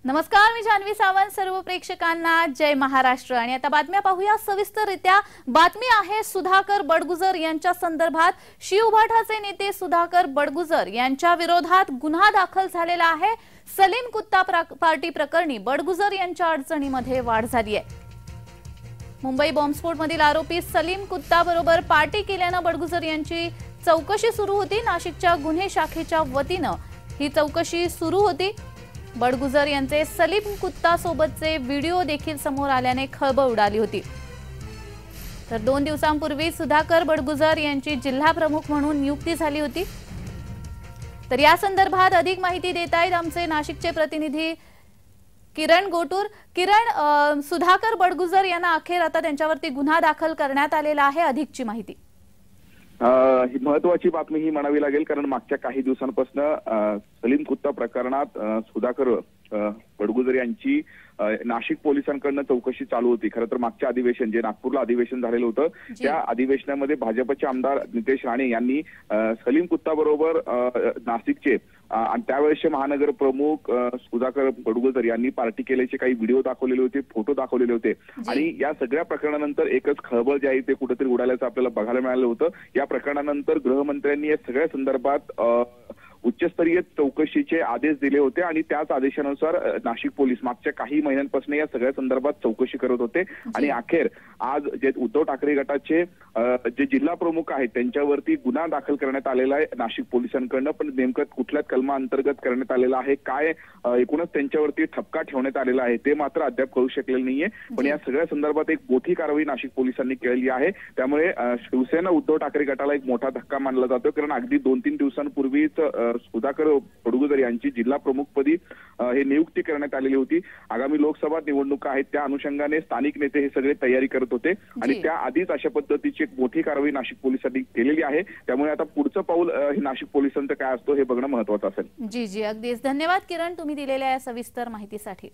नमस्कार, मी जान्हवी सावंत. सर्व प्रेक्षकांना जय महाराष्ट्र. आणि आता बातम्या पाहूया सविस्तररित्या. बातमी आहे सुधाकर बडगुजर यांच्या संदर्भात. शिवभाठाचे नेते सुधाकर बडगुजर यांच्या विरोधात गुन्हा दाखल झालेला आहे. सलीम कुत्ता पार्टी प्रकरणी बडगुजर यांच्या अडचणीमध्ये वाढ झाली आहे. मुंबई बॉम्बस्फोटमधील आरोपी सलीम कुत्ता बरोबर पार्टी केल्याने बडगुजर यांची चौकशी सुरू होती. नाशिकच्या गुन्हे शाखेच्या वतीने ही चौकशी सुरू होती. बडगुजर यांचे सलीम कुत्ता सोबतचे व्हिडिओ देखील समोर आल्याने खळबळ उडाली होती. तर 2 दिवसांपूर्वी सुधाकर बडगुजर यांची जिल्हा प्रमुख म्हणून नियुक्ती झाली होती. तर या संदर्भात अधिक माहिती देत आहेत आमचे नाशिकचे प्रतिनिधी किरण गोटूर. किरण, सुधाकर बडगुजर यांना अखेर आता त्यांच्यावरती गुन्हा दाखल करण्यात आलेला आहे. अधिकची माहिती. ही महत्वाची बातमी ही म्हणावी लागेल, कारण मागच्या काही दिवसांपासून सलीम कुत्ता प्रकरणात सुधाकर बडगुजर यांची नाशिक पोलिसांकडून चौकशी चालू होती. खरं तर मागच्या अधिवेशन जे नागपूरला अधिवेशन झालेलं होतं, त्या अधिवेशनामध्ये भाजपचे आमदार नितेश राणे यांनी सलीम कुत्ता बरोबर नाशिकचे आणि त्यावेळेसचे महानगर प्रमुख सुधाकर बडगुजर यांनी पार्टी केल्याचे काही व्हिडिओ दाखवलेले होते, फोटो दाखवलेले होते. आणि या सगळ्या प्रकरणानंतर एकच खळबळ जे आहे ते कुठेतरी उडाल्याचं आपल्याला बघायला मिळालं होतं. या प्रकरणानंतर गृहमंत्र्यांनी या सगळ्या संदर्भात उच्चस्तरीय चौकशीचे आदेश दिले होते आणि त्याच आदेशानुसार नाशिक पोलीस मागच्या काही महिन्यांपासून या सगळ्या संदर्भात चौकशी करत होते. आणि अखेर आज जे उद्धव ठाकरे गटाचे जे जिल्हा प्रमुख आहेत त्यांच्यावरती गुन्हा दाखल करण्यात आलेला आहे नाशिक पोलिसांकडून. पण नेमकं कुठल्या कलमा अंतर्गत करण्यात आलेला आहे, काय एकूणच त्यांच्यावरती ठपका ठेवण्यात आलेला आहे ते मात्र अद्याप कळू शकलेलं नाहीये. पण या सगळ्या संदर्भात एक मोठी कारवाई नाशिक पोलिसांनी केलेली आहे. त्यामुळे शिवसेना उद्धव ठाकरे गटाला एक मोठा धक्का मानला जातो, कारण अगदी 2-3 दिवसांपूर्वीच सुधाकर बडगुजर यांची जिल्हा प्रमुखपदी हे नियुक्ती करण्यात आलेली होती. आगामी लोकसभा निवडणुका आहेत, त्या अनुषंगाने स्थानिक नेते हे सगळे तयारी करत होते आणि त्या आधीच अशा पद्धतीची एक मोठी कारवाई नाशिक पोलिसांनी केलेली आहे. त्यामुळे आता पुढचं पाऊल हे नाशिक पोलिसांचं काय असतो हे बघणं महत्वाचं असेल. जी, अगदीच. धन्यवाद किरण, तुम्ही दिलेल्या या सविस्तर माहितीसाठी.